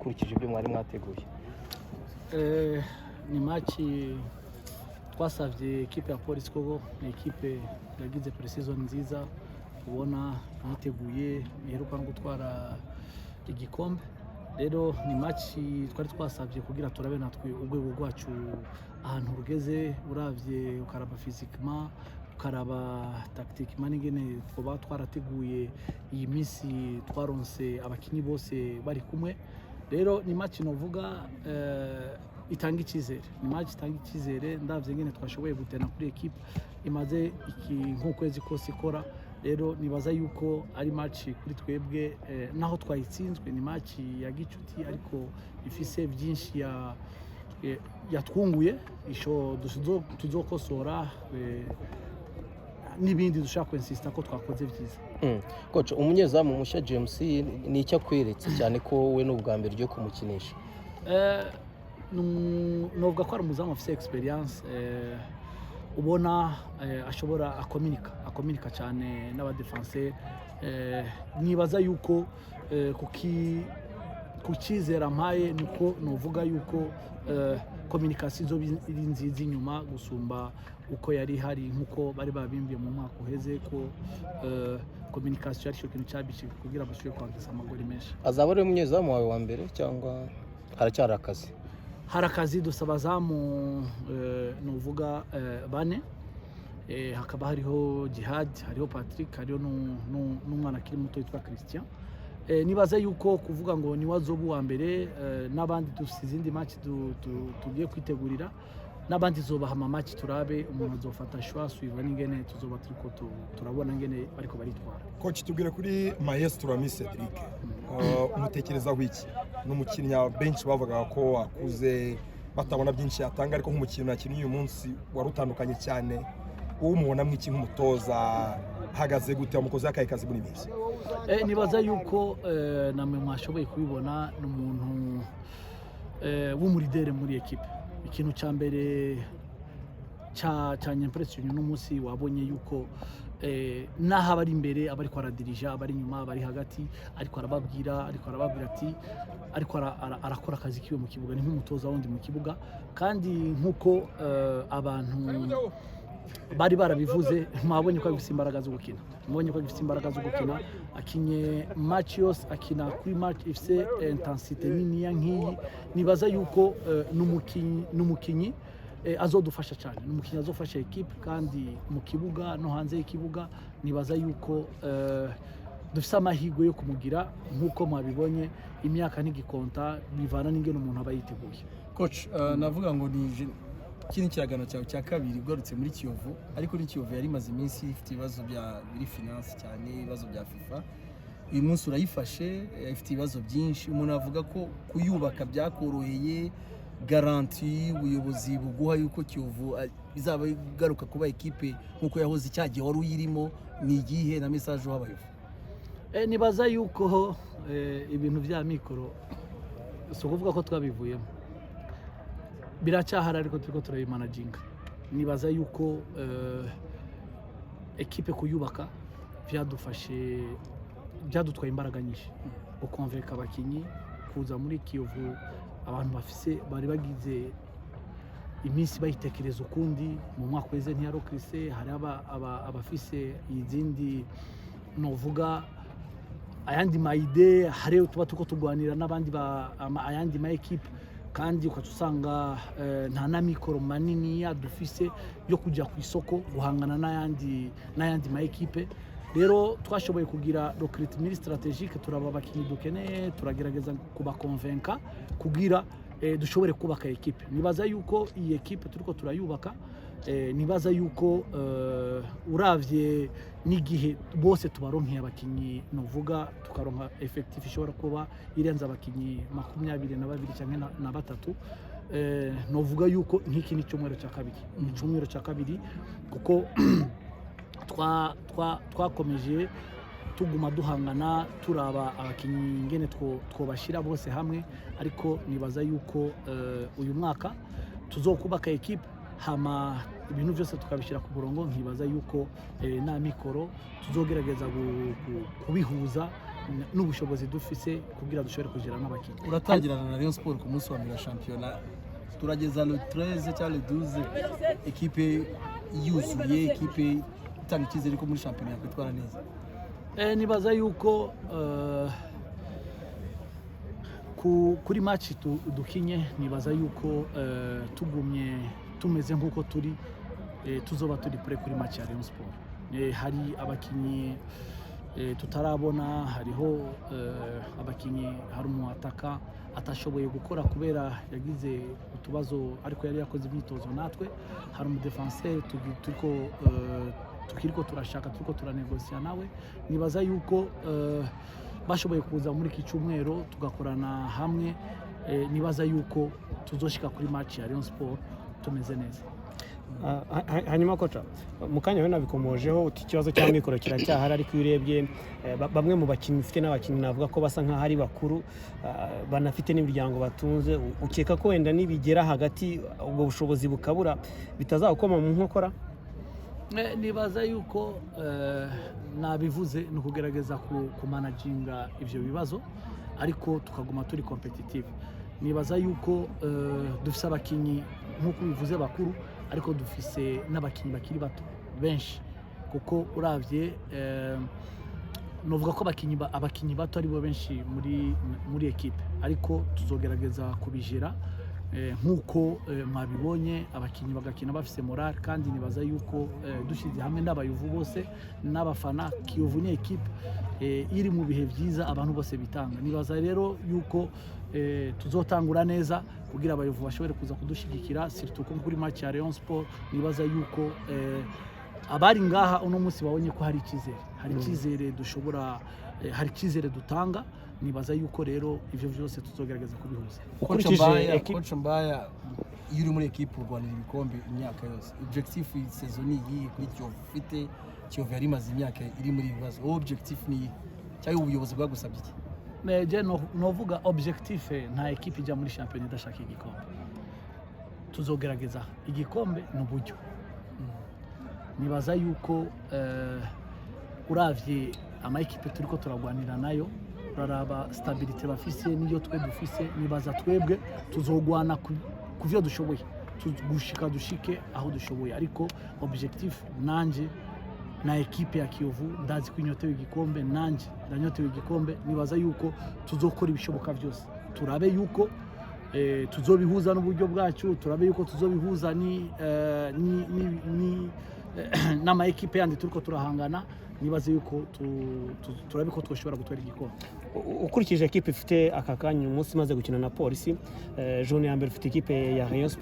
kurikije ibyo mwari mwateguye? Ni match twasavye equipe ya Police Kogo, ni equipe yagize pre-season nziza, ubona yiteguye iheruka no gutwara igikombe. Rero ni match twari twasavye kugira turabe natwe urwego rwacu ahantu rugeze, uravye ukaraba physiquement, ukaraba tactiquement n'ingene twoba twarateguye iyi minsi twaronse abakinyi bose bari kumwe. Rero ni match novuga itanga icyizere, ni match itanga icyizere, ndavye ngene twashoboye gutena kuri equipe imaze nk'ukwezi kose ikora. Rero nibaza yuko ari match kuri twebwe naho twayitsinzwe, ni match ya gicuti ariko ifise byinshi yatwunguye isho tuzokosora n'ibindi dushaka insista ko twakoze byiza. Coach, umunyezamu mushya James ni icyo kwiretse cyane ko we n'ubwa mbere ryo kumukinisha? Novuga ko ari umuzamu afite experience, ubona ashobora akominika cyane n'abadefense. Nibaza yuko kukizera mpaye niko novuga yuko communication zo iri nziza inyuma gusumba uko yari hari, nkuko bari babimbiye mu mwaka uheze ko communication ari cyo kintu cyabishije kugira bashobore kwandika amagori menshi. Azaba ari umunyezamu wawe wa mbere cyangwa haracyari akazi? Hari akazi, dusaba abazamu novuga bane, hakaba hariho Jihad, hariho Patrick, hariho n'umwana akiri muto yitwa Christian. Nibaza yuko kuvuga ngo ni wazobu wa mbere, n'abandi dufite izindi match tugiye kwitegurira, n'abandi zobaha match turabe umuntu azofata shwa suiva n'ingene tuzoba turiko turabona ngene bariko baritwara. Coach, tubwire kuri Maestro Ami Cedric, umutekerezaho iki? N'umukinnyi benshi bavuga ko akuze batabona byinshi yatanga, ariko nk'umukinnyi yakinnye uyu munsi warutandukanye cyane, uwo mubona mwiki nk'umutoza hagaze gute, umukozi akaye kazi muri bisi? Nibaza yuko namwe mwashoboye kubibona n'umuntu w'umuridere muri equipe. Ikintu cya mbere cyanye impression n'umunsi wabonye yuko naho abari imbere, abari kwaradirija, abari inyuma, abari hagati, ariko arababwira ati ariko arakora akazi kiwe mu kibuga, ni nk'umutoza wundi mu kibuga. Kandi nkuko abantu bari barabivuze, mwabonye ko afite imbaraga zo gukina, akinye match yose, akina kuri match ifite intensité nini nk'iyi. Nibaza yuko n'umukinyi azodufasha cyane, n'umukinyi azofasha equipe kandi mu kibuga no hanze y'ikibuga. Nibaza yuko dufite amahirwe yo kumugira, nkuko mwabibonye imyaka ntigikonta, bivana n'ingene umuntu aba yiteguye. Coach, navuga ngo ni kini kiragano cyawe cya kabiri ugarutse muri Kiyovu, ariko ni Kiyovu yari maze iminsi ifite ibibazo biri finance cyane, ibibazo bya FIFA. Uyu munsi urayifashe, ifite ibibazo byinshi, umuntu avuga ko kuyubaka byakoroheye, garanti ubuyobozi buguha yuko Kiyovu izaba igaruka kuba equipe nkuko yahoze icyagiye wari uyirimo, ni igihe na message wabayeho? Nibaza yuko ibintu bya mikoro so kuvuga ko twabivuyemo, biracyahara ariko turiko turabimanaginga. Nibaza yuko equipe kuyubaka byadutwaye imbaraga nyinshi, gukonveka abakinyi kuza muri Kiyovu. Abantu bari bagize iminsi bayitekereza ukundi, mu mwaka weze ntiyarokrise, hari abafise izindi novuga ayandi maide, hari tuba tuko tugwanira n'abandi ayandi ma equipe, kandi ukacusanga nta na mikoro manini dufise yo kujya ku isoko guhangana n'ayandi ma equipe. Rero twashoboye kugira recruitment strategique, turaba abakinyi dukeneye, turagerageza kubakonvenka kugira dushobore kubaka equipe. Nibaza yuko iyi equipe turiko turayubaka, nibaza yuko uravye n'igihe bose tubaronkeye abakinyi, novuga tukaronka effective ishobora kuba irenza abakinyi 22 cyangwa na batatu. Novuga yuko nk'iki ni cyumweru cya kabiri, kuko twakomeje tuguma duhangana turaba abakinyi ngene twobashira bose hamwe, ariko nibaza yuko uyu mwaka tuzokubaka equipe, hama ibintu byose tukabishyira ku murongo. Nkibaza yuko na mikoro tuzogerageza kubihuza n'ubushobozi dufise kugira dushobore kugira n'abakinnyi. Uratangirana na Rayon Sport ku munsi wa mbere wa shampiyona, turageza le 13 cyangwa le 12, ekipe yuzuye, ekipe itanga icyizere ko muri shampiyona yakwitwara neza. Nibaza yuko kuri match dukinye, nibaza yuko tugumye tumeze nk'uko turi, tuzoba turi pre kuri match ya Rayon Sport. Hari abakinnyi tutarabona, hariho abakinnyi, hari umwataka atashoboye gukora kubera yagize utubazo, ariko yari yakoze imyitozo natwe. Hari umudefenseur tukiriko turashaka, turiko turanegosia nawe. Nibaza yuko bashoboye kuza muri iki cyumweru tugakorana hamwe. Nibaza yuko tuzoshika kuri match ya Rayon Sport tumeze neza. Hanyuma koca, mukanya we nabikomojeho uti ikibazo cy'amikoro kiracyahari, ariko iyo urebye bamwe mu bakinnyi ufite n'abakinnyi navuga ko basa nk'aho ari bakuru, banafite n'imiryango batunze, ukeka ko wenda nibigera hagati ubwo bushobozi bukabura bitazakoma mu nkokora? Nibaza yuko nabivuze ni ukugerageza kumanaginga ivyo bibazo, ariko tukaguma turi competitive. Nibaza yuko dufise abakinnyi nk'uko bivuze bakuru, ariko dufise n'abakinnyi bakiri bato benshi, kuko uravye novuga ko abakinnyi bato ari bo benshi muri ekipe, ariko tuzogerageza kubijera nk'uko mwabibonye, abakinnyi bagakina bafise morale. Kandi nibaza yuko dushize hamwe n'abayovu bose n'abafana, Kiyovu ni ekipe iri mu bihe byiza, abantu bose bitanga. Nibaza rero yuko tuzotangura neza kugira abayovu bashobore kuza kudushigikira, surtout ko kuri match ya Rayon Sport. Nibaza yuko abari ngaha uno munsi babonye ko hari icyizere dushobora, hari icyizere dutanga. Nibaza yuko rero ivyo byose tuzogerageza kubihuza. Coach Mbaya, iyo uri muri ekipe urwanira ibikombe imyaka yose, objectif saison ni iyi kuri Kiyovu ufite? Kiyovu yari imaze imyaka iri muri ibibazo, objectif ni cyangwa ubuyobozi bwagusabye iki? Je novuga objectif, nta ekipe ijya muri shampiyona idashaka igikombe. Tuzogerageza igikombe n'uburyo. Nibaza yuko uravye ama ekipe turiko turagwanira nayo, uraraba stabilité bafise niyo twe dufise. Nibaza twebwe tuzogwana kuvyo dushoboye, dushike aho dushoboye, ariko objectif nanje na ekipe ya Kiyovu ndazi kwinyotewe igikombe, nanje ndanyotewe igikombe. Nibaza yuko tuzokora ibishoboka byose, turabe yuko tuzobihuza n'uburyo bwacu, turabe yuko tuzobihuza n'ama ekipe yandi turiko turahangana. Nibaze yuko turabe ko twoshobora gutwara igikombe. Ukurikije ekipe ifite aka kanya umunsi maze gukina na Polisi, journée ya mbere ufite ekipe ya Rayon Sport.